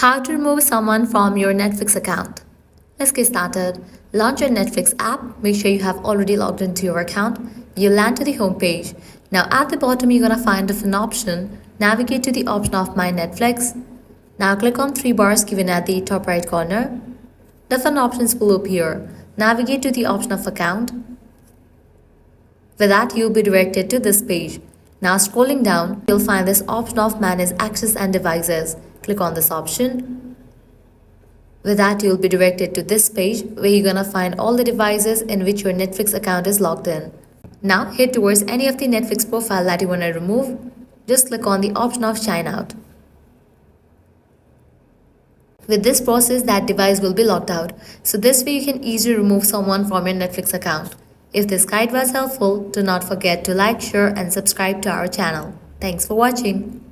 How to remove someone from your Netflix account. Let's get started. Launch your Netflix app. Make sure you have already logged into your account. You'll land to the home page. Now at the bottom you're gonna find different option. Navigate to the option of My Netflix. Now click on three bars given at the top right corner. Different options will appear. Navigate to the option of Account. With that, you'll be directed to this page. Now scrolling down, you'll find this option of Manage Access and Devices. Click on this option. With that, you'll be directed to this page where you're gonna find all the devices in which your Netflix account is logged in. Now head towards any of the Netflix profile that you wanna remove. Just click on the option of Sign Out. With this process, that device will be locked out. So this way you can easily remove someone from your Netflix account. If this guide was helpful, do not forget to like, share and subscribe to our channel. Thanks for watching.